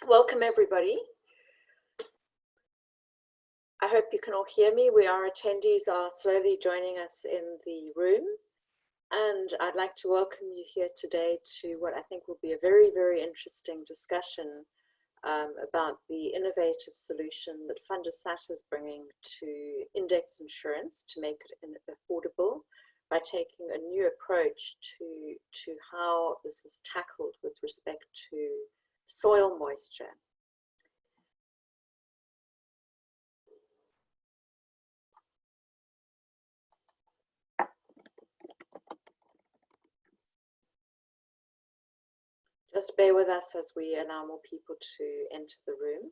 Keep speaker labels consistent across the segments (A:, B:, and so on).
A: Welcome everybody. I hope you can all hear me. Our attendees are slowly joining us in the room, and I'd like to welcome you here today to what I think will be a very, very interesting discussion about the innovative solution that VanderSat is bringing to index insurance to make it affordable by taking a new approach to how this is tackled with respect to soil moisture. Just bear with us as we allow more people to enter the room.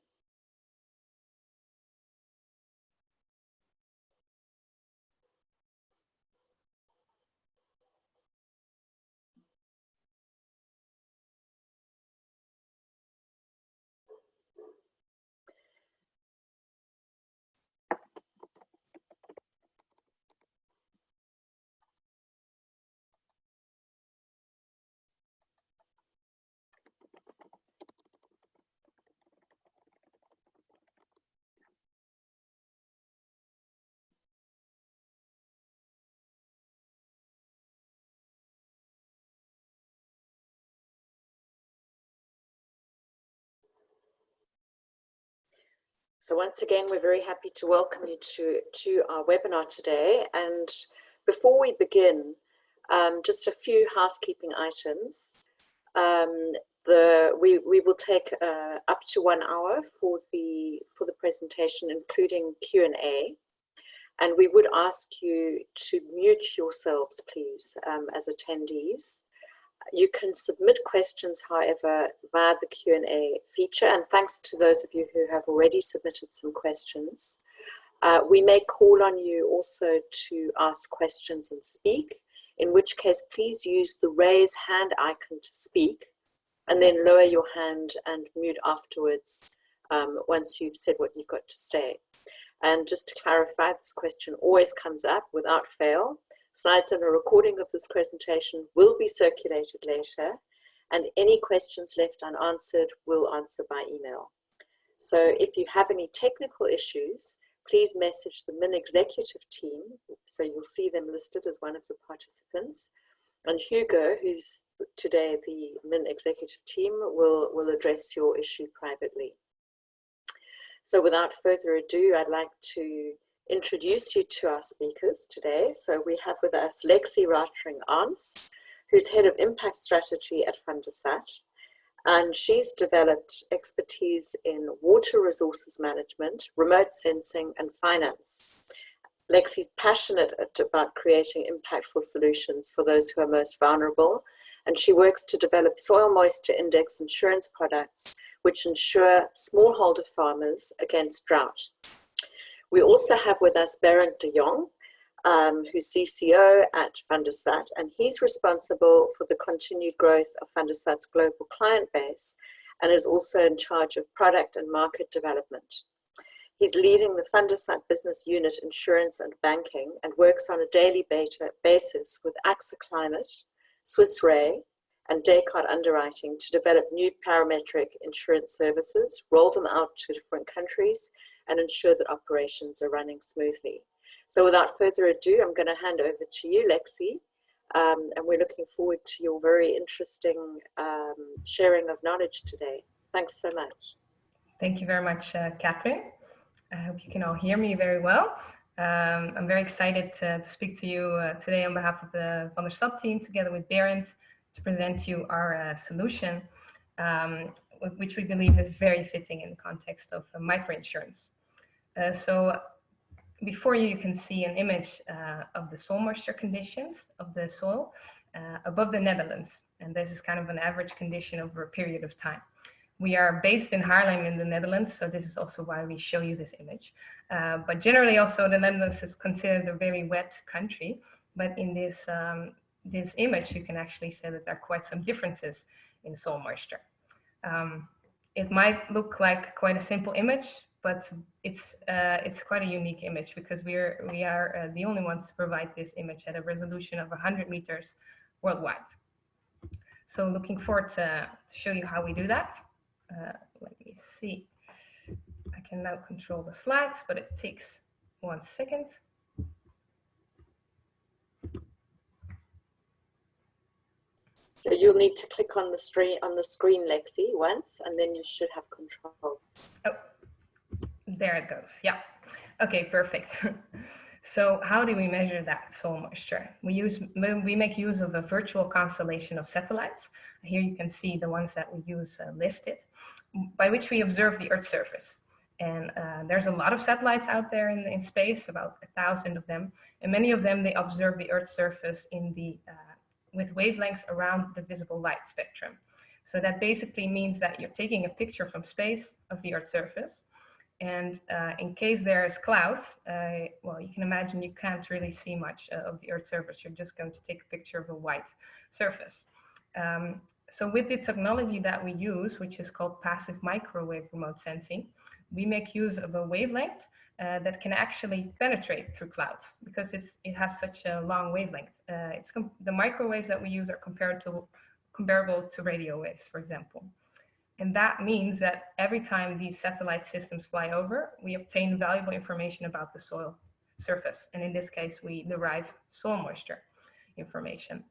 A: So once again, we're very happy to welcome you to our webinar today. And before we begin, just a few housekeeping items. We will take up to 1 hour for the presentation, including Q&A. And we would ask you to mute yourselves, please, as attendees. You can submit questions, however, via the Q&A feature, and thanks to those of you who have already submitted some questions. We may call on you also to ask questions and speak, in which case please use the raise hand icon to speak, and then lower your hand and mute afterwards once you've said what you've got to say. And just to clarify, this question always comes up without fail. Slides and a recording of this presentation will be circulated later, and any questions left unanswered we'll answer by email. So if you have any technical issues, please message the MiN executive team, so you'll see them listed as one of the participants. And Hugo, who's today the MiN executive team, will address your issue privately. So without further ado, I'd like to introduce you to our speakers today. So we have with us Lexy Arntz, who's head of impact strategy at VanderSat, and she's developed expertise in water resources management, remote sensing, and finance. Lexy's passionate about creating impactful solutions for those who are most vulnerable, and she works to develop soil moisture index insurance products which insure smallholder farmers against drought. We also have with us Berend de Jong, who's CCO at VanderSat, and he's responsible for the continued growth of VanderSat's global client base and is also in charge of product and market development. He's leading the VanderSat business unit insurance and banking and works on a daily basis with AXA Climate, Swiss Re, and Descartes Underwriting to develop new parametric insurance services, roll them out to different countries, and ensure that operations are running smoothly. So without further ado, I'm going to hand over to you, Lexy, and we're looking forward to your very interesting sharing of knowledge today. Thanks so much.
B: Thank you very much, Katharine. I hope you can all hear me very well. I'm very excited to speak to you today on behalf of the VanderSat team, together with Berend, to present to you our solution, which we believe is very fitting in the context of microinsurance. So before you can see an image of the soil moisture conditions of the soil above the Netherlands. And this is kind of an average condition over a period of time. We are based in Haarlem in the Netherlands, so this is also why we show you this image. But generally also the Netherlands is considered a very wet country. But in this, this image, you can actually say that there are quite some differences in soil moisture. It might look like quite a simple image, but it's quite a unique image because we are the only ones to provide this image at a resolution of 100 meters worldwide. So looking forward to show you how we do that. let me see. I can now control the slides, but it takes 1 second.
A: So you'll need to click on the screen, Lexy, once, and then you should have control.
B: Oh, there it goes. Yeah. Okay, perfect. So how do we measure that soil moisture? We make use of a virtual constellation of satellites. Here you can see the ones that we use listed, by which we observe the Earth's surface. And there's a lot of satellites out there in space, about 1,000 of them. And many of them, they observe the Earth's surface in the with wavelengths around the visible light spectrum. So that basically means that you're taking a picture from space of the Earth's surface. And in case there's clouds, well, you can imagine you can't really see much of the Earth's surface. You're just going to take a picture of a white surface. So with the technology that we use, which is called passive microwave remote sensing, we make use of a wavelength that can actually penetrate through clouds because it has such a long wavelength. The microwaves that we use are comparable to radio waves, for example. And that means that every time these satellite systems fly over, we obtain valuable information about the soil surface. And in this case, we derive soil moisture information.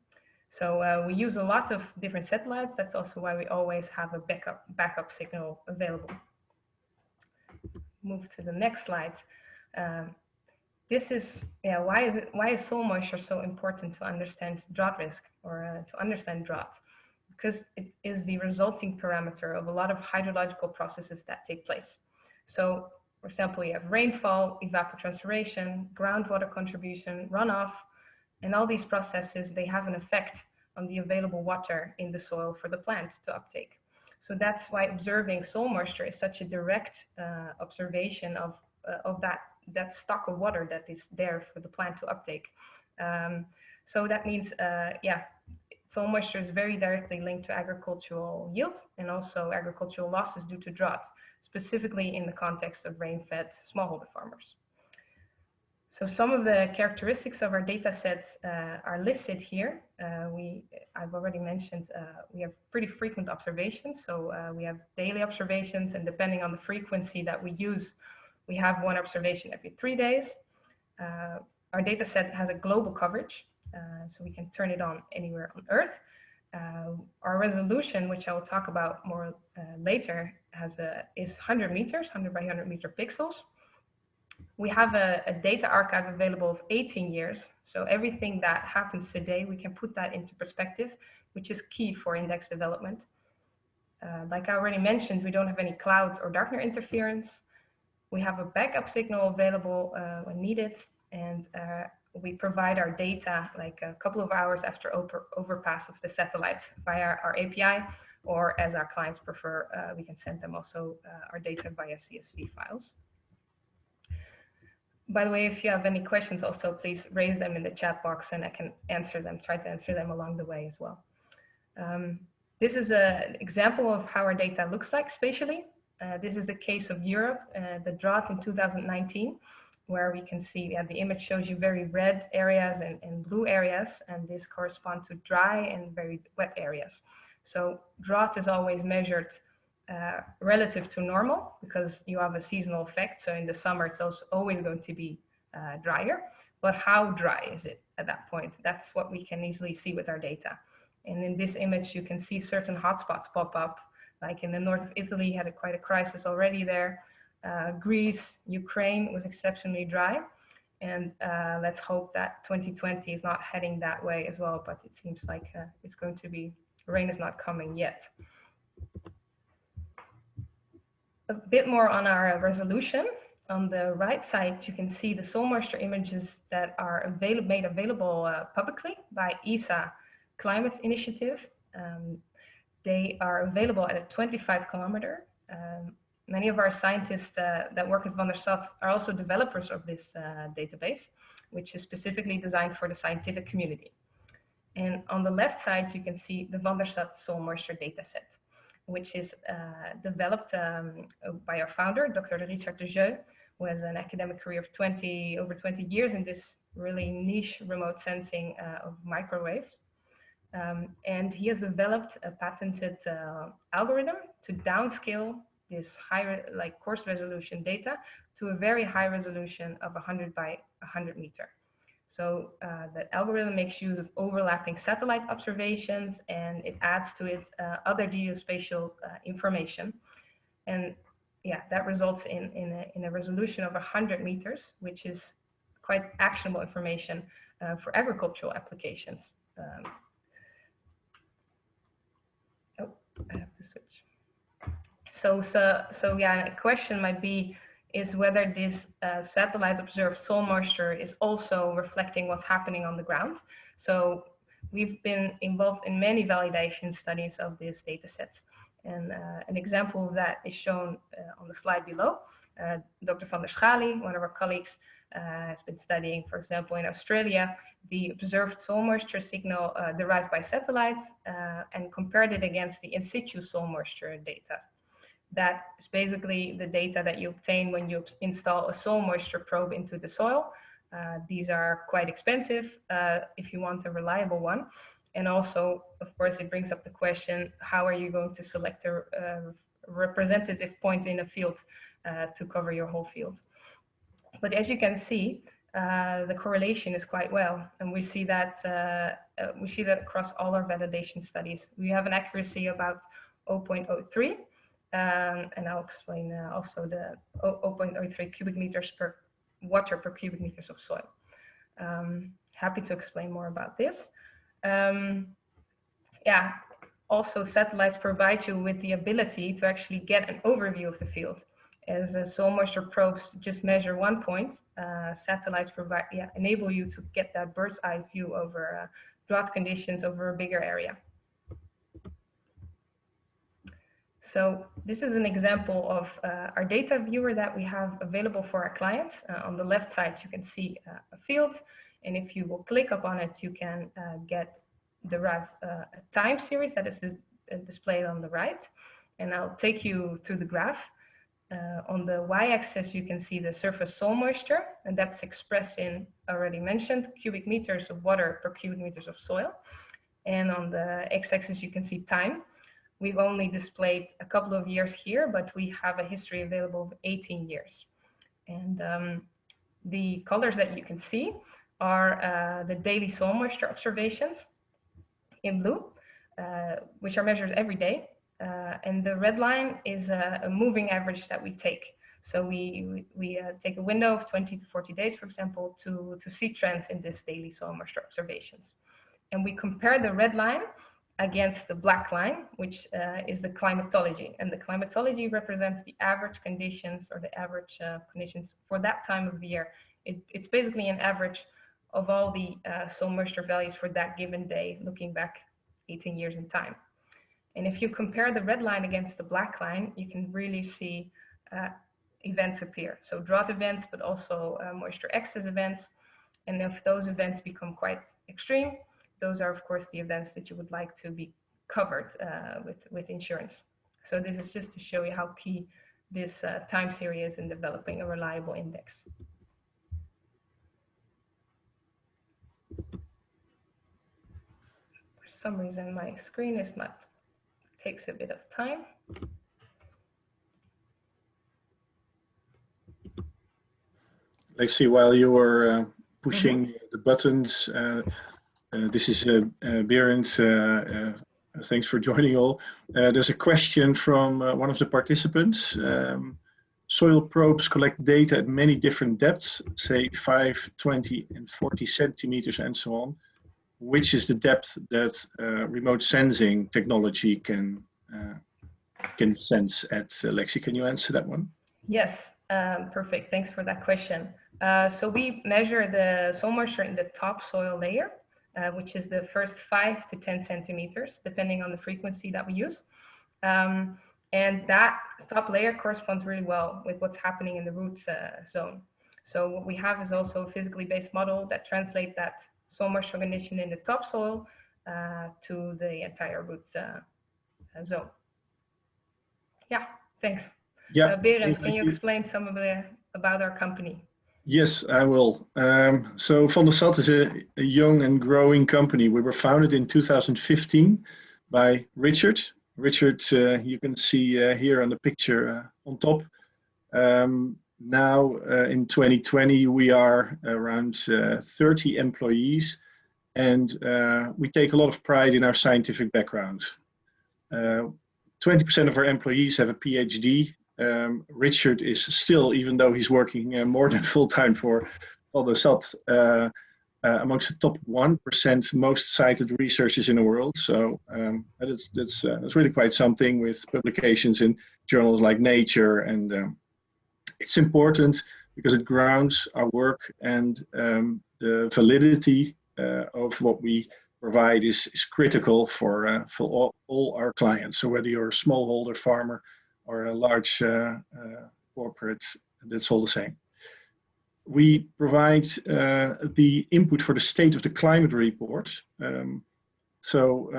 B: So we use a lot of different satellites. That's also why we always have a backup signal available. Move to the next slide. This is, why is soil moisture so important to understand drought risk or to understand drought? Because it is the resulting parameter of a lot of hydrological processes that take place. So, for example, we have rainfall, evapotranspiration, groundwater contribution, runoff, and all these processes, they have an effect on the available water in the soil for the plant to uptake. So that's why observing soil moisture is such a direct observation of that stock of water that is there for the plant to uptake. So that means, soil moisture is very directly linked to agricultural yield and also agricultural losses due to drought, specifically in the context of rain-fed smallholder farmers. So some of the characteristics of our data sets are listed here. I've already mentioned we have pretty frequent observations. So we have daily observations, and depending on the frequency that we use, we have one observation every 3 days. Our data set has a global coverage. So we can turn it on anywhere on Earth. Our resolution, which I will talk about more later, is 100 meters, 100 by 100 meter pixels. We have a data archive available of 18 years. So everything that happens today, we can put that into perspective, which is key for index development. Like I already mentioned, we don't have any cloud or darkner interference. We have a backup signal available when needed, and we provide our data like a couple of hours after overpass of the satellites via our API, or as our clients prefer, we can send them also our data via CSV files. By the way, if you have any questions also, please raise them in the chat box and I can answer them, try to answer them along the way as well. This is an example of how our data looks like spatially. This is the case of Europe, the drought in 2019, where we can see the image shows you very red areas and blue areas, and this corresponds to dry and very wet areas. So drought is always measured relative to normal because you have a seasonal effect. So in the summer, it's also always going to be drier, but how dry is it at that point? That's what we can easily see with our data. And in this image, you can see certain hotspots pop up, like in the north of Italy, had quite a crisis already there. Greece, Ukraine was exceptionally dry. And let's hope that 2020 is not heading that way as well, but it seems like it's going to be, rain is not coming yet. A bit more on our resolution. On the right side, you can see the soil moisture images that are made available publicly by ESA Climate Initiative. They are available at a 25 kilometer. Many of our scientists that work at VanderSat are also developers of this database, which is specifically designed for the scientific community. And on the left side, you can see the VanderSat soil moisture dataset, which is developed by our founder, Dr. Richard de Jeu, who has an academic career of over 20 years in this really niche remote sensing of microwaves. And he has developed a patented algorithm to downscale this high, like coarse resolution data to a very high resolution of 100 by 100 meter. So the algorithm makes use of overlapping satellite observations, and it adds to it other geospatial information. And yeah, that results in a resolution of 100 meters, which is quite actionable information for agricultural applications. Oh, I have to switch. So yeah, a question might be is whether this satellite observed soil moisture is also reflecting what's happening on the ground. So we've been involved in many validation studies of these data sets. And an example of that is shown on the slide below. Dr. van der Schali, one of our colleagues, has been studying, for example, in Australia, the observed soil moisture signal derived by satellites and compared it against the in situ soil moisture data. That is basically the data that you obtain when you install a soil moisture probe into the soil. These are quite expensive if you want a reliable one. And also, of course, it brings up the question, how are you going to select a representative point in a field to cover your whole field? But as you can see, the correlation is quite well. And we see that across all our validation studies. We have an accuracy about 0.03. And I'll explain also the 0.03 cubic meters per water per cubic meters of soil. Happy to explain more about this. Yeah, also satellites provide you with the ability to actually get an overview of the field. As soil moisture probes just measure 1 point, satellites enable you to get that bird's eye view over drought conditions over a bigger area. So this is an example of our data viewer that we have available for our clients. On the left side, you can see a field. And if you will click upon it, you can derive a time series that is displayed on the right. And I'll take you through the graph. On the y-axis, you can see the surface soil moisture, and that's expressed in, already mentioned, cubic meters of water per cubic meters of soil. And on the x-axis, you can see time. We've only displayed a couple of years here, but we have a history available of 18 years. And the colors that you can see are the daily soil moisture observations in blue, which are measured every day. And the red line is a moving average that we take. So we take a window of 20 to 40 days, for example, to see trends in this daily soil moisture observations. And we compare the red line against the black line, which is the climatology. And the climatology represents the average conditions or the average conditions for that time of the year. It's basically an average of all the soil moisture values for that given day, looking back 18 years in time. And if you compare the red line against the black line, you can really see events appear. So drought events, but also moisture excess events. And if those events become quite extreme, those are, of course, the events that you would like to be covered with insurance. So this is just to show you how key this time series is in developing a reliable index. For some reason, my screen is not, takes a bit of time.
C: Lexy, while you were pushing the buttons, this is Berend. Thanks for joining all. There's a question from one of the participants. Soil probes collect data at many different depths, say 5, 20, and 40 centimeters and so on. Which is the depth that remote sensing technology can sense at Lexy? Can you answer that one?
B: Yes, perfect. Thanks for that question. So we measure the soil moisture in the top soil layer, which is the first 5 to 10 centimeters, depending on the frequency that we use. And that top layer corresponds really well with what's happening in the roots zone. So what we have is also a physically based model that translates that soil moisture condition in the topsoil to the entire root zone. Yeah, thanks.
C: Yeah.
B: Berend, can you explain some of about our company?
C: Yes, I will. So VanderSat is a young and growing company. We were founded in 2015 by Richard. Richard, you can see here on the picture on top. Now in 2020, we are around 30 employees, and we take a lot of pride in our scientific background. 20% of our employees have a PhD. Richard is still, even though he's working more than full-time for VanderSat, amongst the top 1% most cited researchers in the world. So that's really quite something, with publications in journals like Nature. And it's important because it grounds our work, and the validity of what we provide is critical for all our clients. So whether you're a smallholder farmer or a large corporate, that's all the same. We provide the input for the State of the Climate report. So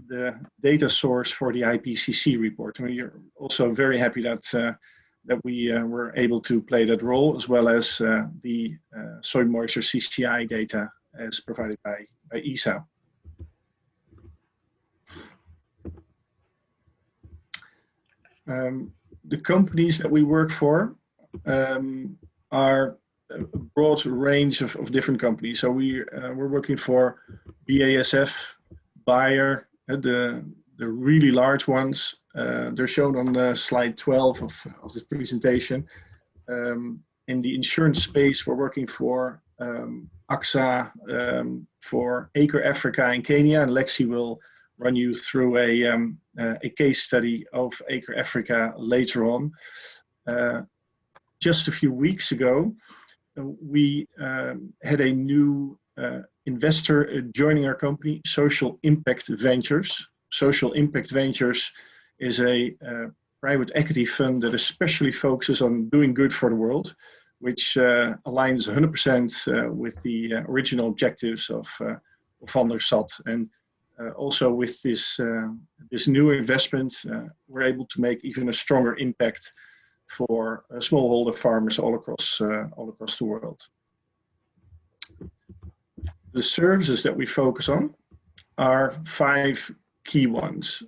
C: the data source for the IPCC report. And we are also very happy that we were able to play that role, as well as the soil moisture CCI data as provided by ESA. The companies that we work for are a broad range of different companies. So we're working for BASF, Bayer, the really large ones. They're shown on slide 12 of this presentation. In the insurance space, we're working for AXA, for Acre Africa in Kenya, and Lexy will run you through a case study of Acre Africa later on. Just a few weeks ago, we had a new investor joining our company, Social Impact Ventures. Social Impact Ventures is a private equity fund that especially focuses on doing good for the world, which aligns 100% with the original objectives of VanderSat. And also with this new investment, we're able to make even a stronger impact for smallholder farmers all across the world. The services that we focus on are 5 key ones.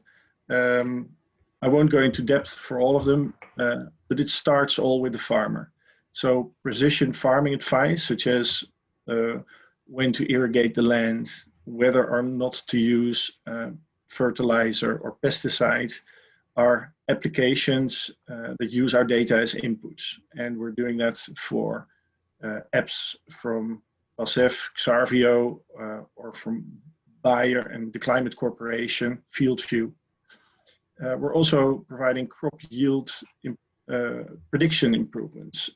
C: I won't go into depth for all of them, but it starts all with the farmer. So precision farming advice, such as when to irrigate the land, whether or not to use fertilizer or pesticides, are applications that use our data as inputs. And we're doing that for apps from BASF, Xarvio, or from Bayer and the Climate Corporation, FieldView. We're also providing crop yield prediction improvements,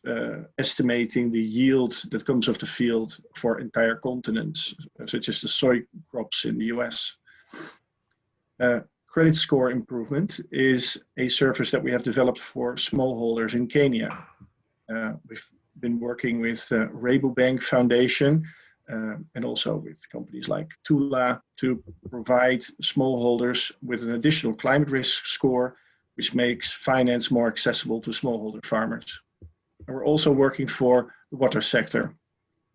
C: estimating the yield that comes off the field for entire continents, such as the soy crops in the US. Credit score improvement is a service that we have developed for smallholders in Kenya. We've been working with Rabobank Foundation and also with companies like Tula to provide smallholders with an additional climate risk score, which makes finance more accessible to smallholder farmers. And we're also working for the water sector,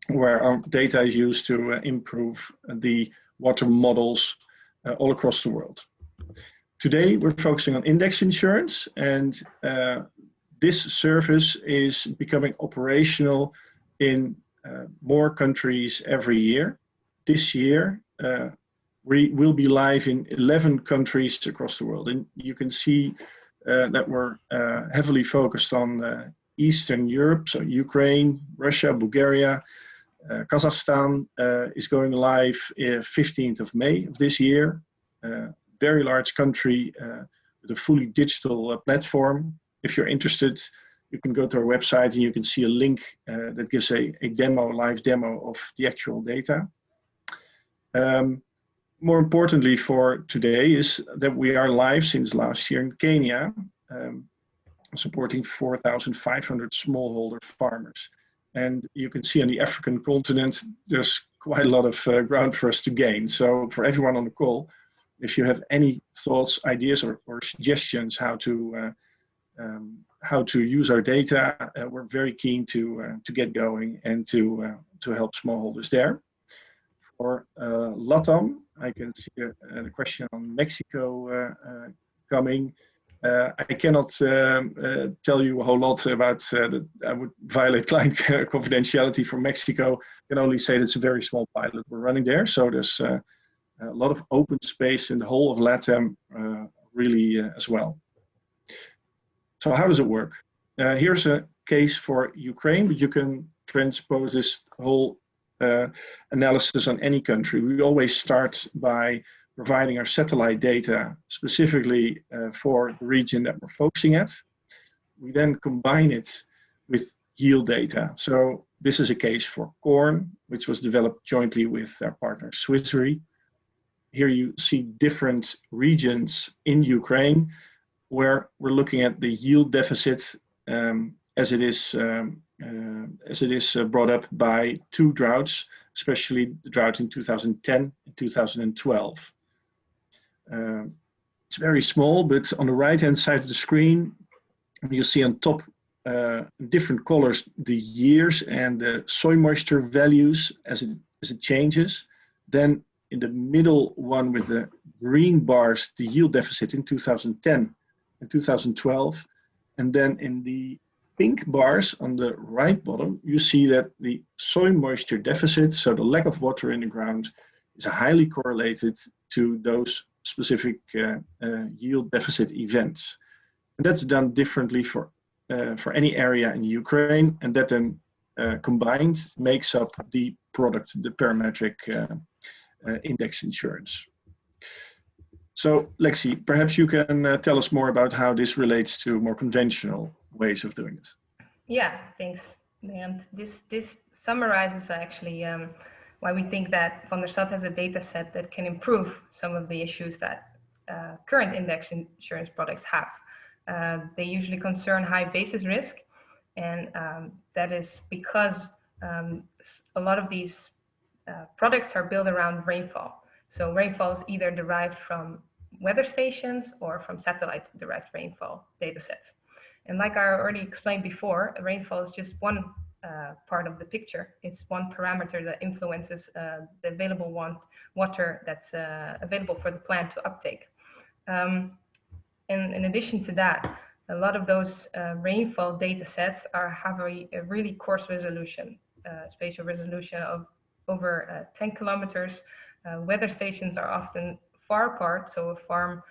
C: where our data is used to improve the water models all across the world. Today, we're focusing on index insurance, and this service is becoming operational in more countries every year. This year, we will be live in 11 countries across the world. And you can see that we're heavily focused on Eastern Europe, so Ukraine, Russia, Bulgaria. Kazakhstan is going live 15th of May of this year. Very large country with a fully digital platform. If you're interested, you can go to our website and you can see a link that gives a live demo of the actual data. More importantly for today is that we are live since last year in Kenya, supporting 4,500 smallholder farmers. And you can see on the African continent, there's quite a lot of ground for us to gain. So for everyone on the call, if you have any thoughts, ideas, or suggestions how to how to use our data, we're very keen to get going and to help smallholders there. For LATAM, I can see the question on Mexico coming. I cannot tell you a whole lot about that. I would violate client confidentiality for Mexico. I can only say that it's a very small pilot we're running there. So there's a lot of open space in the whole of LATAM really as well. So how does it work? Here's a case for Ukraine, but you can transpose this whole analysis on any country. We always start by providing our satellite data specifically for the region that we're focusing at. We then combine it with yield data. So this is a case for corn, which was developed jointly with our partner Swiss Re. Here you see different regions in Ukraine where we're looking at the yield deficit as it is brought up by two droughts, especially the drought in 2010 and 2012. It's very small, but on the right-hand side of the screen, you see on top in different colors the years and the soil moisture values as it changes. Then in the middle one with the green bars, the yield deficit in 2010 and 2012. And then in the pink bars on the right bottom, you see that the soil moisture deficit, so the lack of water in the ground, is highly correlated to those specific yield deficit events. And that's done differently for any area in Ukraine, and that then combined makes up the product, the parametric index insurance. So Lexy, perhaps you can tell us more about how this relates to more conventional ways of doing this.
B: Yeah, thanks. And this summarizes actually why we think that VanderSat has a data set that can improve some of the issues that current index insurance products have. They usually concern high basis risk, and that is because a lot of these products are built around rainfall. So rainfall is either derived from weather stations or from satellite-derived rainfall data sets. And like I already explained before, rainfall is just one part of the picture. It's one parameter that influences the available water that's available for the plant to uptake. And in addition to that, a lot of those rainfall data sets have a really coarse resolution, spatial resolution of over 10 kilometers. Weather stations are often far apart, so a farm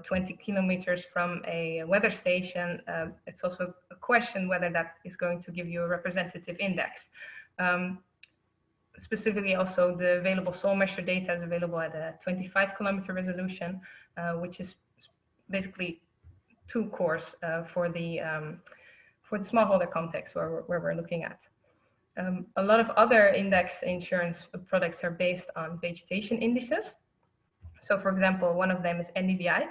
B: 20 kilometers from a weather station, it's also a question whether that is going to give you a representative index. Specifically also the available soil moisture data is available at a 25 kilometer resolution, which is basically too coarse for the smallholder context where we're looking at. A lot of other index insurance products are based on vegetation indices. So for example, one of them is NDVI.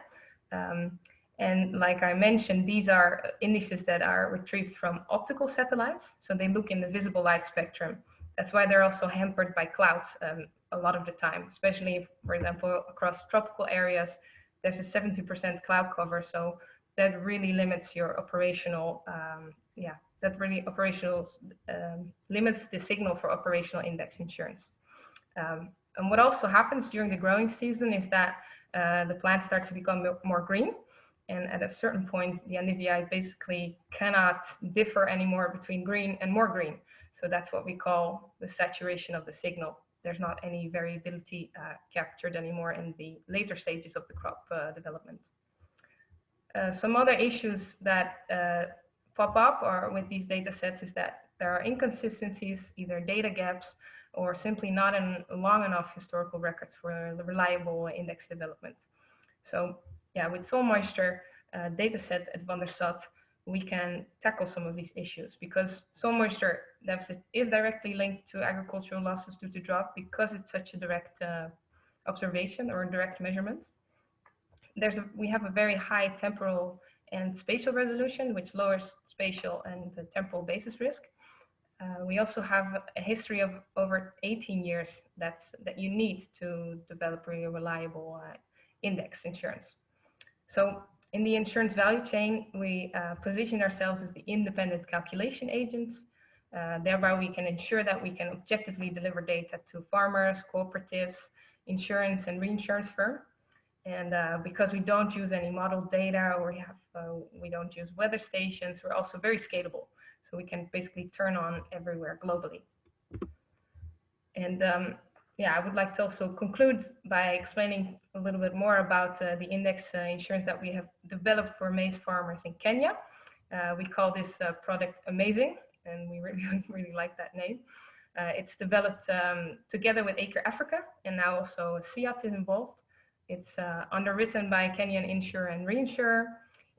B: And like I mentioned, these are indices that are retrieved from optical satellites. So they look in the visible light spectrum. That's why they're also hampered by clouds a lot of the time, especially if, for example, across tropical areas, there's a 70% cloud cover. So that really limits your operational, limits the signal for operational index insurance. And what also happens during the growing season is that the plant starts to become more green. And at a certain point, the NDVI basically cannot differ anymore between green and more green. So that's what we call the saturation of the signal. There's not any variability captured anymore in the later stages of the crop development. Some other issues that pop up with these data sets is that there are inconsistencies, either data gaps, or simply not long enough historical records for the reliable index development. So yeah, with soil moisture data set at VanderSat, we can tackle some of these issues because soil moisture deficit is directly linked to agricultural losses due to drought because it's such a direct observation or direct measurement. We have a very high temporal and spatial resolution, which lowers spatial and temporal basis risk. We also have a history of over 18 years that you need to develop a reliable index insurance. So In the insurance value chain, we position ourselves as the independent calculation agents. Thereby, we can ensure that we can objectively deliver data to farmers, cooperatives, insurance and reinsurance firms. And because we don't use any model data, or we don't use weather stations, we're also very scalable. So we can basically turn on everywhere globally. And yeah, I would like to also conclude by explaining a little bit more about the index insurance that we have developed for maize farmers in Kenya. We call this product Amazing, and we really like that name. It's developed together with Acre Africa, and now also SIAT is involved. It's underwritten by a Kenyan insurer and reinsurer.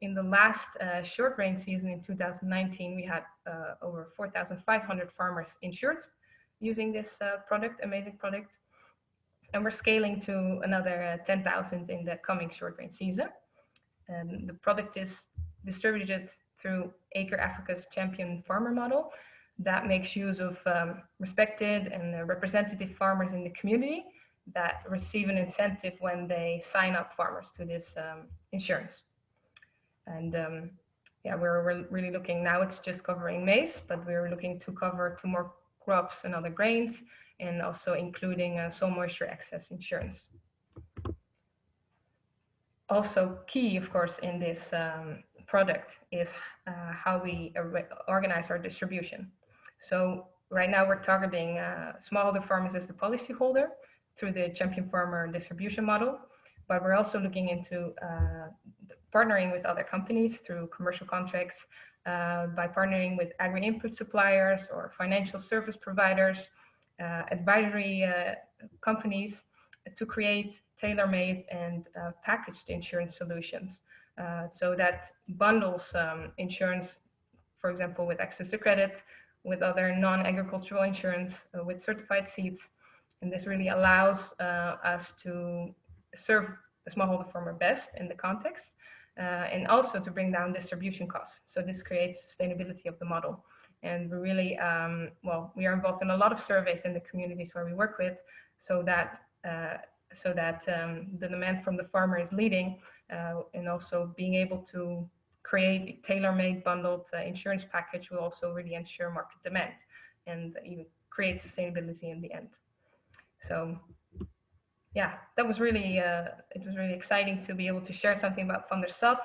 B: In the last short rain season in 2019, we had over 4,500 farmers insured using this product, Amazing product. And we're scaling to another 10,000 in the coming short rain season. And the product is distributed through Acre Africa's champion farmer model that makes use of respected and representative farmers in the community that receive an incentive when they sign up farmers to this insurance. And yeah, we're really looking, now it's just covering maize, but we're looking to cover 2 more crops and other grains, and also including soil moisture excess insurance. Also key, of course, in this product is how we organize our distribution. So right now we're targeting smallholder farmers as the policyholder through the champion farmer distribution model, but we're also looking into partnering with other companies through commercial contracts, by partnering with agri-input suppliers or financial service providers, advisory companies, to create tailor-made and packaged insurance solutions. So that bundles insurance, for example, with access to credit, with other non-agricultural insurance, with certified seeds. And this really allows us to serve the smallholder farmer best in the context, and also to bring down distribution costs. So this creates sustainability of the model. And we really, well, we are involved in a lot of surveys in the communities where we work with, so that the demand from the farmer is leading, and also being able to create a tailor-made bundled insurance package will also really ensure market demand and even create sustainability in the end. So yeah, that was really, it was really exciting to be able to share something about VanderSat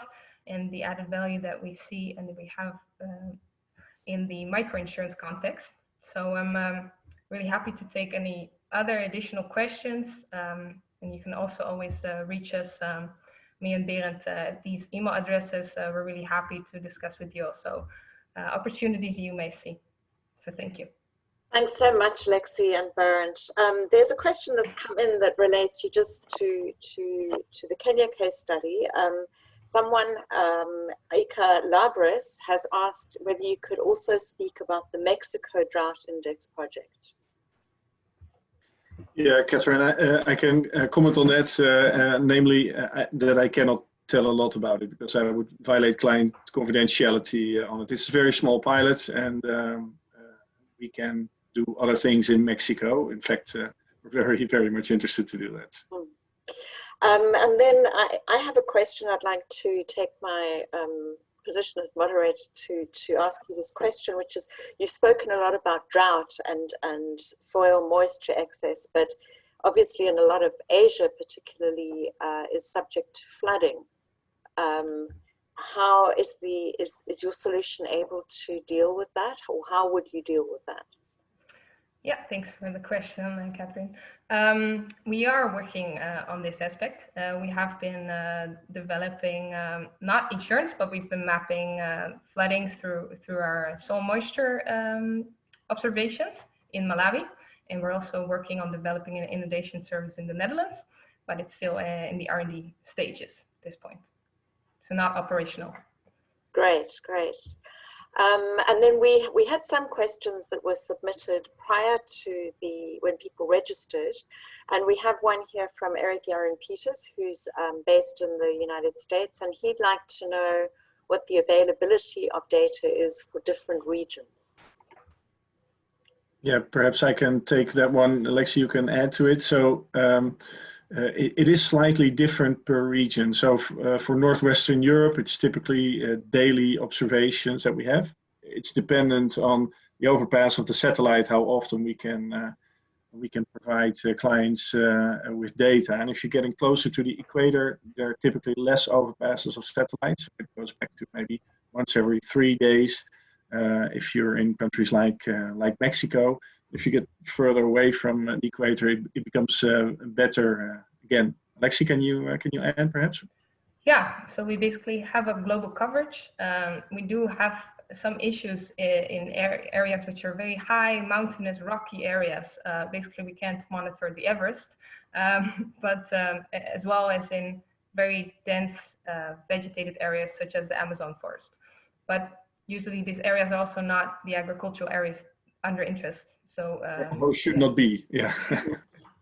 B: and the added value that we see and that we have in the microinsurance context. So I'm really happy to take any other additional questions, and you can also always reach us, me and Berend, at these email addresses. We're really happy to discuss with you also opportunities you may see. So thank you.
A: Thanks so much, Lexy and Berend. There's a question that's come in that relates to just to the Kenya case study. Someone, Ika Labris, has asked whether you could also speak about the Mexico Drought Index project.
C: Yeah, Katharine, I can comment on that, namely that I cannot tell a lot about it because I would violate client confidentiality on it. It's a very small pilot, and we can do other things in Mexico. In fact, we're very much interested to do that.
A: And then I have a question. I'd like to take my position as moderator to ask you this question, which is, you've spoken a lot about drought and soil moisture excess, but obviously in a lot of Asia particularly is subject to flooding. How is your solution able to deal with that, or how would you deal with that?
B: Yeah, thanks for the question, Katharine. We are working on this aspect. We have been developing not insurance, but we've been mapping floodings through our soil moisture observations in Malawi, and we're also working on developing an inundation service in the Netherlands, but it's still in the R&D stages at this point, so not operational.
A: Great, great. And then we had some questions that were submitted prior to when people registered, and we have one here from Eric Yaren Peters, who's based in the United States, and he'd like to know what the availability of data is for different regions. Yeah,
C: perhaps I can take that one. Lexy, you can add to it. So it is slightly different per region. So for Northwestern Europe, it's typically daily observations that we have. It's dependent on the overpass of the satellite, how often we can provide clients with data. And if you're getting closer to the equator, there are typically less overpasses of satellites. It goes back to maybe once every 3 days. If you're in countries like Mexico, if you get further away from the equator, it becomes better again. Lexy, can you add perhaps?
B: Yeah, so we basically have a global coverage. We do have some issues in areas which are very high, mountainous, rocky areas. Basically, we can't monitor the Everest, but as well as in very dense vegetated areas such as the Amazon forest. But usually these areas are also not the agricultural areas under interest. So
C: should not be, yeah.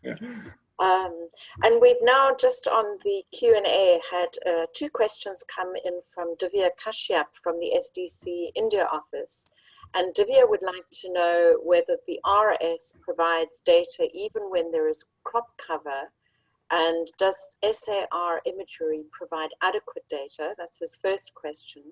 C: Yeah.
A: And we've now just on the Q&A had 2 questions come in from Divya Kashyap from the SDC India office. And Divya would like to know whether the RS provides data even when there is crop cover, and does SAR imagery provide adequate data? That's his first question.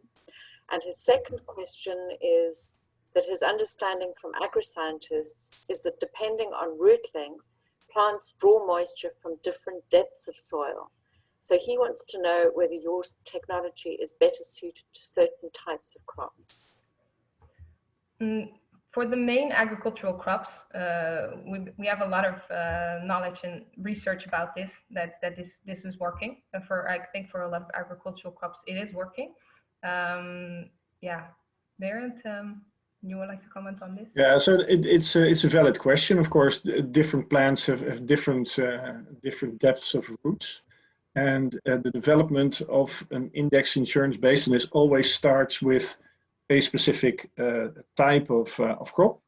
A: And his second question is that his understanding from agri-scientists is that depending on root length, plants draw moisture from different depths of soil. So he wants to know whether your technology is better suited to certain types of crops.
B: For the main agricultural crops, we have a lot of knowledge and research about this, that this is working. I think for a lot of agricultural crops, it is working. Yeah, Berend, you would like to comment on this?
C: Yeah, so it's a valid question. Of course, different plants have different depths of roots, and the development of an index insurance based on this always starts with a specific type of crop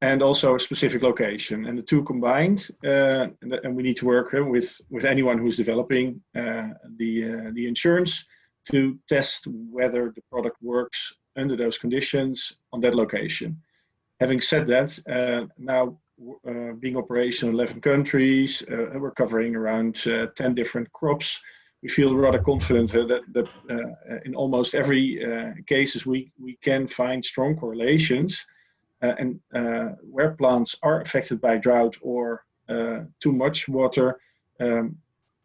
C: and also a specific location, and the two combined, and we need to work with anyone who's developing the insurance to test whether the product works under those conditions on that location. Having said that, now being operational in 11 countries, we're covering around 10 different crops. We feel rather confident that in almost every cases we can find strong correlations, and where plants are affected by drought or too much water,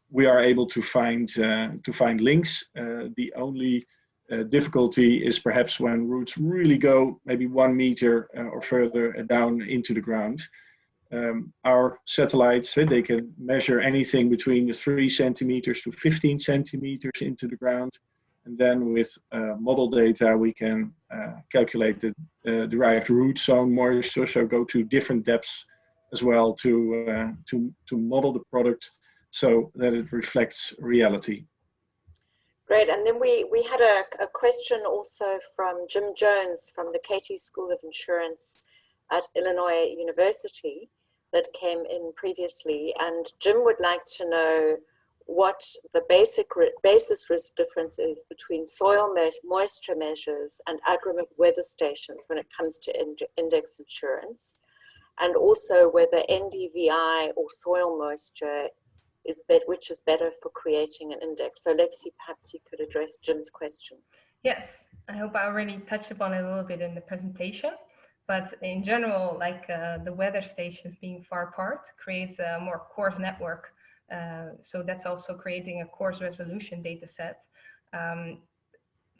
C: we are able to find links. The only difficulty is perhaps when roots really go maybe 1 meter or further down into the ground. Our satellites, they can measure anything between 3 centimeters to 15 centimeters into the ground. And then with model data, we can calculate the derived root zone moisture, so go to different depths as well to model the product so that it reflects reality.
A: Great, and then we had a question also from Jim Jones from the Katie School of Insurance at Illinois University that came in previously, and Jim would like to know what the basis risk difference is between soil moisture measures and aggregate weather stations when it comes to index insurance, and also whether NDVI or soil moisture which is better for creating an index. So Lexy, perhaps you could address Jim's question.
B: Yes, I hope I already touched upon it a little bit in the presentation, but in general, like the weather stations being far apart creates a more coarse network. So that's also creating a coarse resolution data set.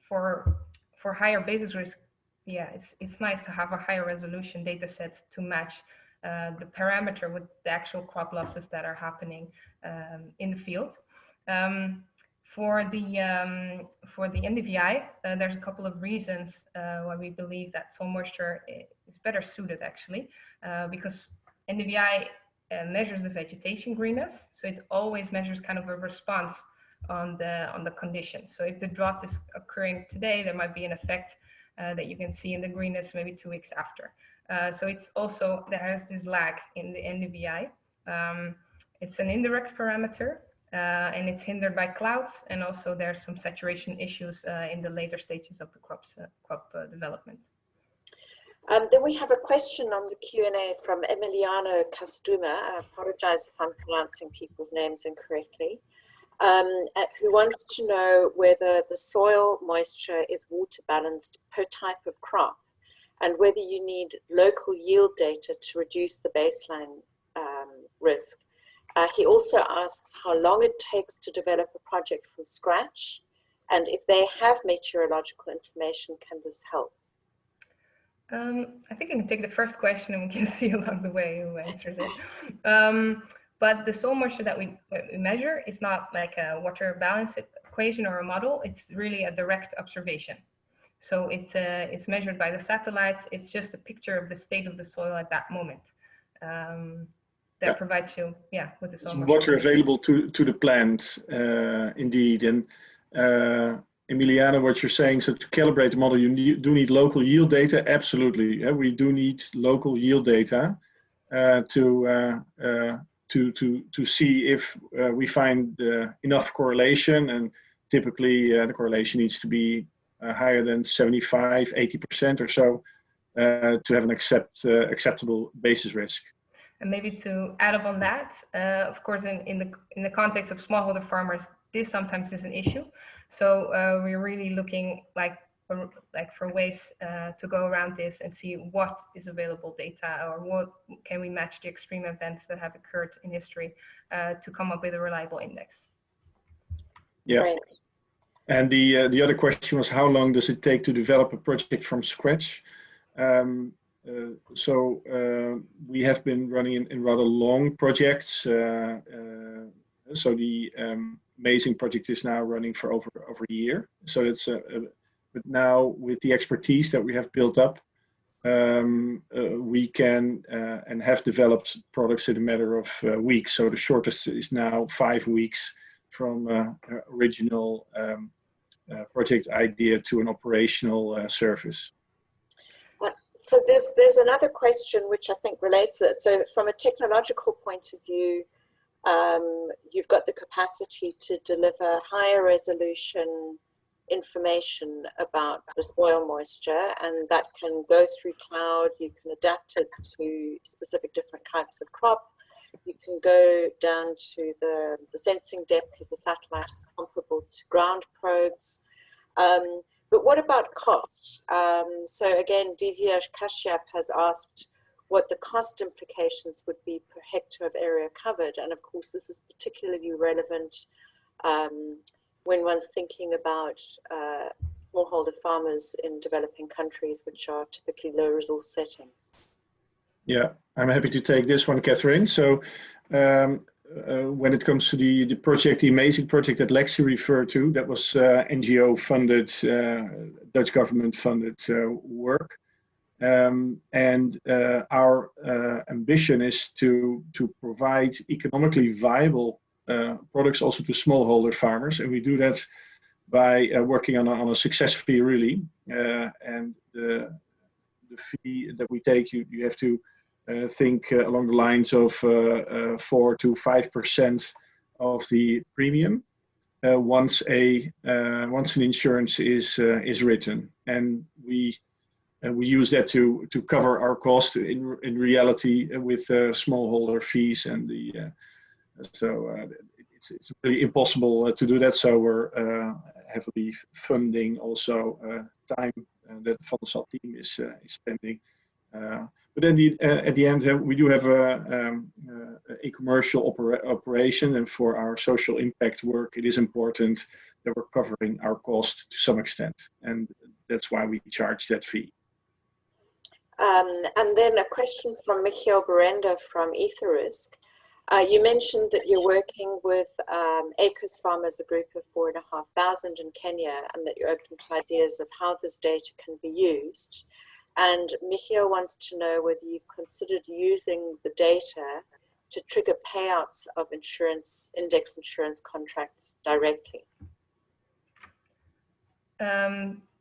B: For higher basis risk, yeah, it's nice to have a higher resolution data set to match the parameter with the actual crop losses that are happening in the field. For the NDVI, there's a couple of reasons why we believe that soil moisture is better suited actually, because NDVI measures the vegetation greenness, so it always measures kind of a response on the conditions. So if the drought is occurring today, there might be an effect that you can see in the greenness maybe 2 weeks after. So it's also, there has this lag in the NDVI. It's an indirect parameter, and it's hindered by clouds, and also there's some saturation issues in the later stages of the crop development.
A: Then we have a question on the Q&A from Emiliano Castuma. I apologize if I'm pronouncing people's names incorrectly. Who wants to know whether the soil moisture is water balanced per type of crop and whether you need local yield data to reduce the baseline risk. He also asks how long it takes to develop a project from scratch, and if they have meteorological information, can this help?
B: I think I can take the first question and we can see along the way who answers it. But the soil moisture that we measure is not like a water balance equation or a model. It's really a direct observation. So it's measured by the satellites. It's just a picture of the state of the soil at that moment. That provides you, with the soil moisture.
C: Water available to the plant, indeed. And Emiliano, what you're saying, so to calibrate the model, you do need local yield data. Absolutely, we do need local yield data to see if we find enough correlation, and typically the correlation needs to be higher than 75, 80% or so to have an acceptable basis risk.
B: And maybe to add up on that, of course, in the context of smallholder farmers, this sometimes is an issue. So we're really looking for ways to go around this and see what is available data, or what can we match the extreme events that have occurred in history to come up with a reliable index.
C: Yeah.
A: Right.
C: And the other question was, how long does it take to develop a project from scratch? We have been running in rather long projects. So the Amazing project is now running for over a year. So it's but now with the expertise that we have built up, we can and have developed products in a matter of weeks. So the shortest is now 5 weeks from original project idea to an operational service.
A: So there's another question which I think relates to it. So from a technological point of view, you've got the capacity to deliver higher resolution information about the soil moisture, and that can go through cloud. You can adapt it to specific different types of crop. You can go down to the sensing depth of the satellite is comparable to ground probes. But what about cost? So again, Divya Kashyap has asked what the cost implications would be per hectare of area covered. And of course, this is particularly relevant when one's thinking about smallholder farmers in developing countries, which are typically low resource settings. Yeah,
C: I'm happy to take this one, Katharine. So when it comes to the project, the Amazing project that Lexy referred to, that was NGO funded, Dutch government funded work. And our ambition is to provide economically viable products also to smallholder farmers, and we do that by working on a success fee, really. And the fee that we take, you have to think along the lines of 4 to 5% of the premium once an insurance is written, and we use that to cover our cost in reality with smallholder fees, and it's really impossible to do that. So we're heavily funding also time that the VanderSat team is spending. But then at the end, we do have a commercial operation, and for our social impact work, it is important that we're covering our cost to some extent, and that's why we charge that fee.
A: And then a question from Berend from Highres. You mentioned that you're working with Acres Farmers, a group of 4,500 in Kenya, and that you're open to ideas of how this data can be used. And Michiel wants to know whether you've considered using the data to trigger payouts of index insurance contracts directly.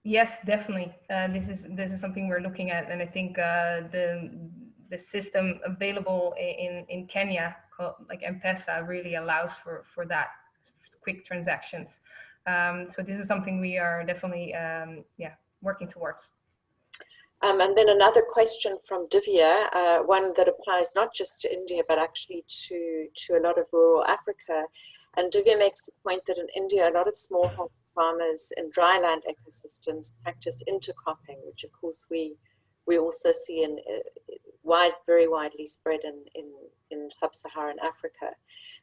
B: Yes, definitely. This is something we're looking at, and I think the system available in Kenya, called like M-Pesa, really allows for that quick transactions. So this is something we are definitely working towards.
A: And then another question from Divya, one that applies not just to India, but actually to a lot of rural Africa. And Divya makes the point that in India, a lot of smallholder farmers in dryland ecosystems practice intercropping, which of course we also see in very widely spread in sub-Saharan Africa.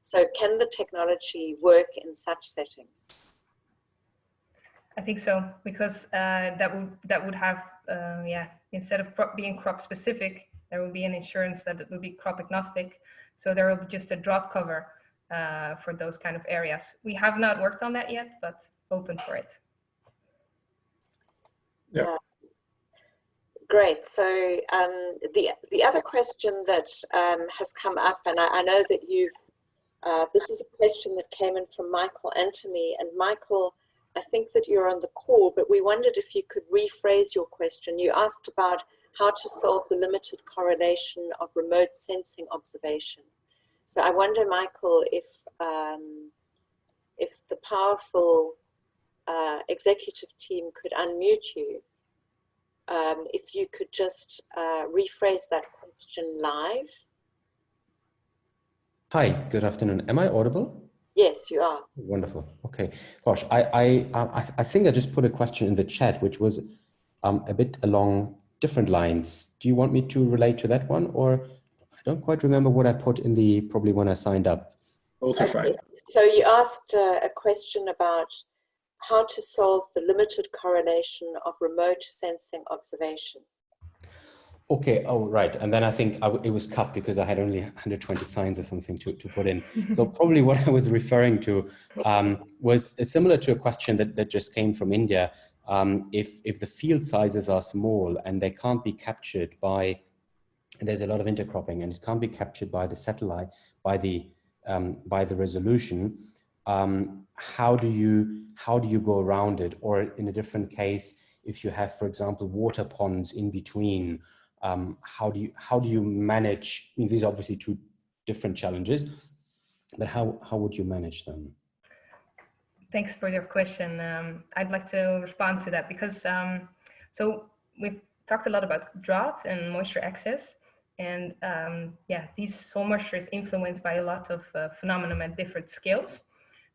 A: So can the technology work in such settings?
B: I think so, because that would have instead of being crop specific, there will be an insurance that it will be crop agnostic. So there will be just a drought cover for those kind of areas. We have not worked on that yet, but open for it.
C: Yeah.
A: Great. So the other question that has come up, and I know that you've this is a question that came in from Michael Anthony, and Michael, I think that you're on the call, but we wondered if you could rephrase your question. You asked about how to solve the limited correlation of remote sensing observation. So I wonder, Michael, if the powerful executive team could unmute you, if you could just rephrase that question live.
D: Hi, good afternoon. Am I audible?
A: Yes, you are.
D: Wonderful. Okay. Gosh, I think I just put a question in the chat, which was a bit along different lines. Do you want me to relate to that one, or I don't quite remember what I put in the probably when I signed up.
C: Both are fine.
A: So you asked a question about how to solve the limited correlation of remote sensing observation.
D: Okay, oh, right. And then I think it was cut because I had only 120 signs or something to put in. So probably what I was referring to was similar to a question that just came from India. If the field sizes are small and they can't be captured by, there's a lot of intercropping and it can't be captured by the satellite, by the resolution, how do you go around it? Or in a different case, if you have, for example, water ponds in between, how do you manage? I mean, these are obviously two different challenges, but how would you manage them?
B: Thanks for your question. I'd like to respond to that because so we've talked a lot about drought and moisture excess, and these soil moisture is influenced by a lot of phenomena at different scales.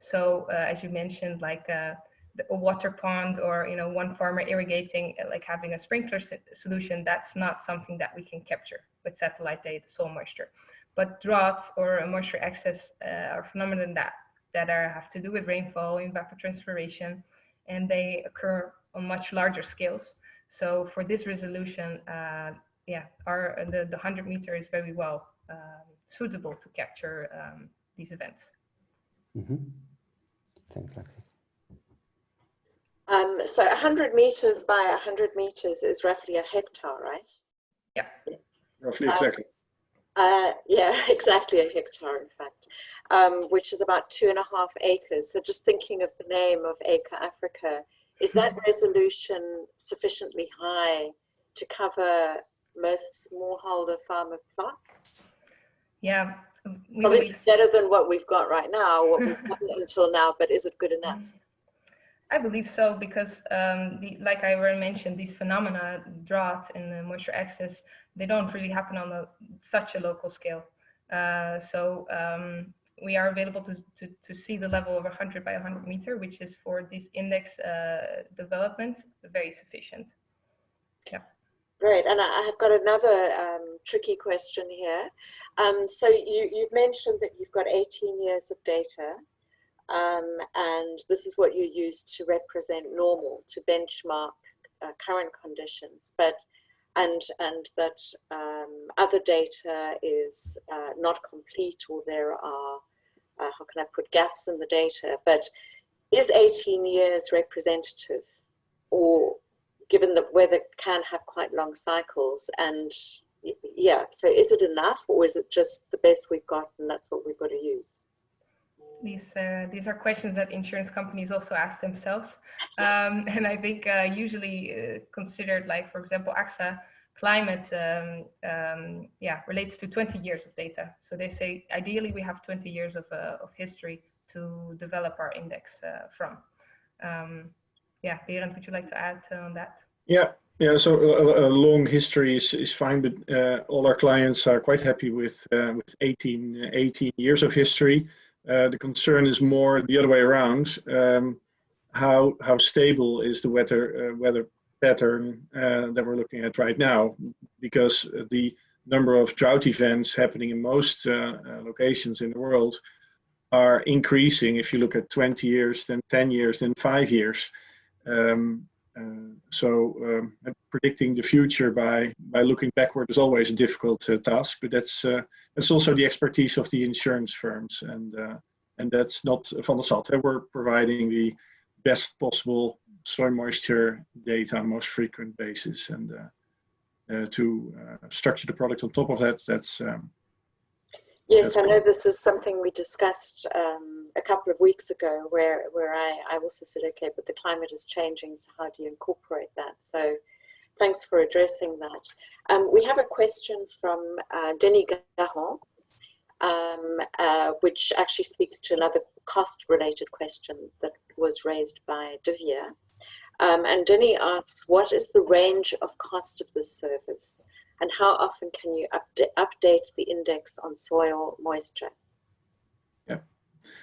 B: So as you mentioned, like a water pond, or one farmer irrigating, like having a sprinkler solution, that's not something that we can capture with satellite data, soil moisture. But drought or a moisture excess are phenomena that have to do with rainfall, evapotranspiration, and they occur on much larger scales. So for this resolution, the 100 meter is very well suitable to capture these events.
D: Mm-hmm. Thanks, Lexy.
A: So 100 meters by 100 meters is roughly a hectare, right?
B: Yeah.
C: Roughly, exactly.
A: Yeah, exactly a hectare, in fact, which is about 2.5 acres. So just thinking of the name of Acre Africa, is that resolution sufficiently high to cover most smallholder farmer plots?
B: Yeah.
A: It's obviously better than what we've got right now, what we've done until now, but is it good enough?
B: I believe so, because like I already mentioned, these phenomena, drought and the moisture excess, they don't really happen on such a local scale. So we are available to see the level of 100 by 100 meter, which is for these index developments, very sufficient. Yeah.
A: Great, and I have got another tricky question here. So you've mentioned that you've got 18 years of data. And this is what you use to represent normal, to benchmark current conditions, and that other data is not complete, or there are, how can I put, gaps in the data. But is 18 years representative, or given that weather can have quite long cycles? And yeah, so is it enough, or is it just the best we've got and that's what we've got to use?
B: These are questions that insurance companies also ask themselves, and I think usually considered, like for example, AXA climate relates to 20 years of data. So they say ideally we have 20 years of history to develop our index from. Berend, would you like to add on that?
C: Yeah, Yeah, so a long history is fine, but all our clients are quite happy with 18 years of history. The concern is more the other way around. How stable is the weather pattern that we're looking at right now? Because the number of drought events happening in most locations in the world are increasing. If you look at 20 years, then 10 years, then 5 years. Predicting the future by looking backward is always a difficult task, but that's also the expertise of the insurance firms, and that's not VanderSat. We're providing the best possible soil moisture data on most frequent basis, and to structure the product on top of that.
A: Yes, I know this is something we discussed a couple of weeks ago, where I also said, okay, but the climate is changing, so how do you incorporate that? So thanks for addressing that. We have a question from Denis Garon, which actually speaks to another cost-related question that was raised by Divya. And Denis asks, what is the range of cost of this service? And how often can you update the index on soil moisture?
C: Yeah,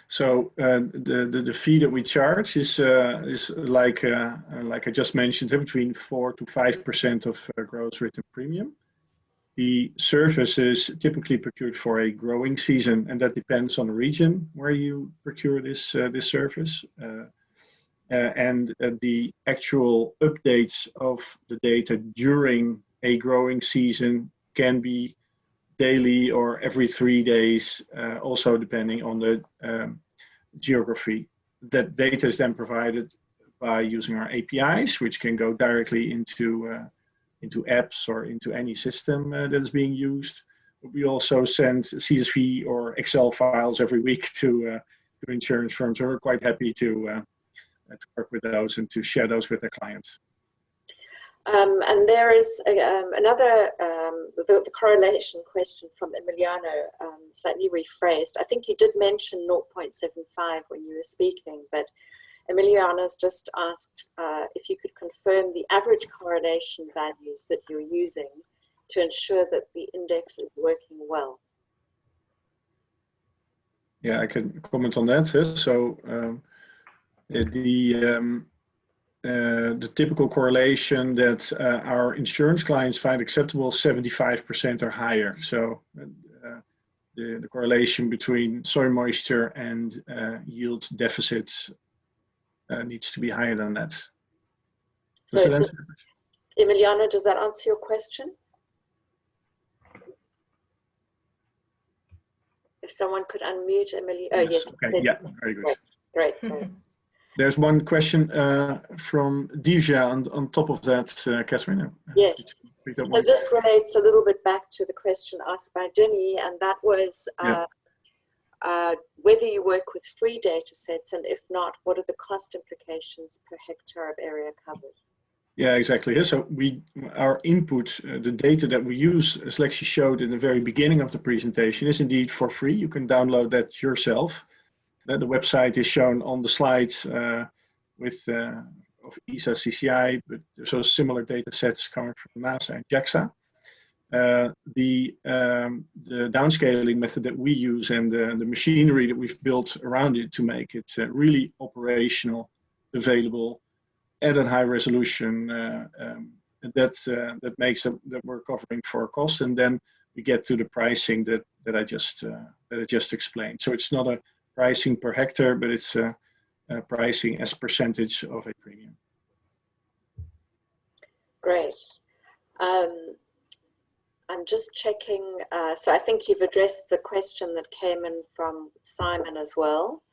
C: so the fee that we charge is like I just mentioned, between 4 to 5% of gross written premium. The service is typically procured for a growing season, and that depends on the region where you procure this service. And the actual updates of the data during a growing season can be daily or every 3 days, also depending on the geography. That data is then provided by using our APIs, which can go directly into apps or into any system that is being used. We also send CSV or Excel files every week to insurance firms, so we're quite happy to work with those and to share those with their clients.
A: And there is another, the correlation question from Emiliano, slightly rephrased. I think you did mention 0.75 when you were speaking, but Emiliano's just asked if you could confirm the average correlation values that you're using to ensure that the index is working well.
C: Yeah, I can comment on that. So the typical correlation that our insurance clients find acceptable, 75% or higher. So the correlation between soil moisture and yield deficits needs to be higher than that.
A: So Emiliano, does that answer your question? If someone could unmute Emiliano. Oh, yes.
C: Okay. Yeah, very good.
A: Great.
C: There's one question from Divya on top of that, Katharine.
A: Yes. So this relates a little bit back to the question asked by Jenny, and that was whether you work with free data sets, and if not, what are the cost implications per hectare of area covered?
C: Yeah, exactly. Yeah, so our input, the data that we use, as Lexy showed in the very beginning of the presentation, is indeed for free. You can download that yourself. The website is shown on the slides of ESA, CCI, but there's also similar data sets coming from NASA and JAXA. The downscaling method that we use and the machinery that we've built around it to make it really operational, available, at a high resolution, that makes that we're covering for cost, and then we get to the pricing that I just explained. So it's not a pricing per hectare, but it's a pricing as percentage of a premium.
A: Great. I'm just checking. So I think you've addressed the question that came in from Simon as well.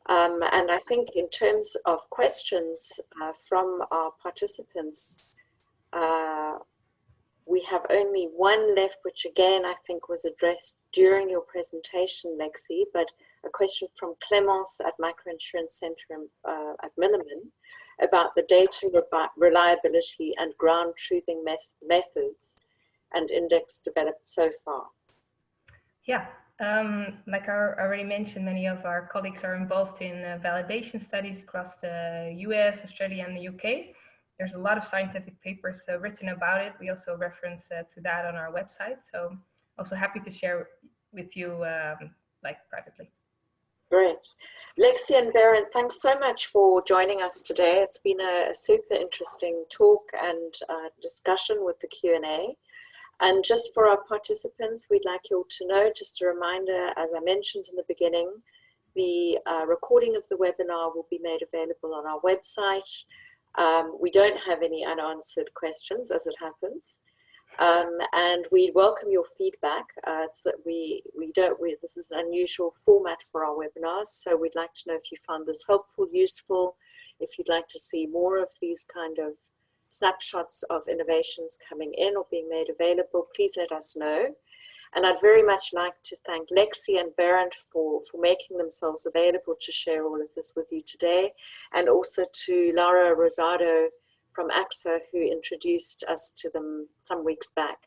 A: And I think in terms of questions from our participants, we have only one left, which again, I think was addressed during your presentation, Lexy, but a question from Clemence at Microinsurance Centre at Milliman about the data reliability and ground truthing methods and index developed so far.
B: Yeah. Like I already mentioned, many of our colleagues are involved in validation studies across the US, Australia, and the UK. there's a lot of scientific papers written about it. We also reference to that on our website. So also happy to share with you like privately.
A: Great. Lexy and Berend, thanks so much for joining us today. It's been a super interesting talk and discussion with the Q&A. And just for our participants, we'd like you all to know, just a reminder, as I mentioned in the beginning, the recording of the webinar will be made available on our website. We don't have any unanswered questions, as it happens. And we welcome your feedback. It's that this is an unusual format for our webinars, so we'd like to know if you found this helpful, useful, if you'd like to see more of these kind of snapshots of innovations coming in or being made available, please let us know. And I'd very much like to thank Lexy and Berend for making themselves available to share all of this with you today, and also to Laura Rosado from AXA, who introduced us to them some weeks back.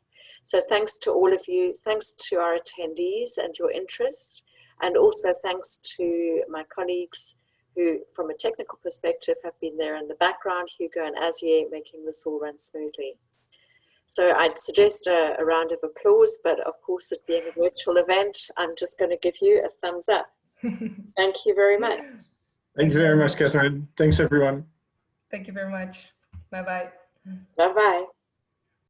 A: So thanks to all of you, thanks to our attendees and your interest, and also thanks to my colleagues who, from a technical perspective, have been there in the background, Hugo and Azier, making this all run smoothly. So I'd suggest a round of applause, but of course, it being a virtual event, I'm just going to give you a thumbs up. Thank you very much.
C: Thanks very much, Katharine. Thanks, everyone.
B: Thank you very much. Bye-bye.
A: Bye-bye.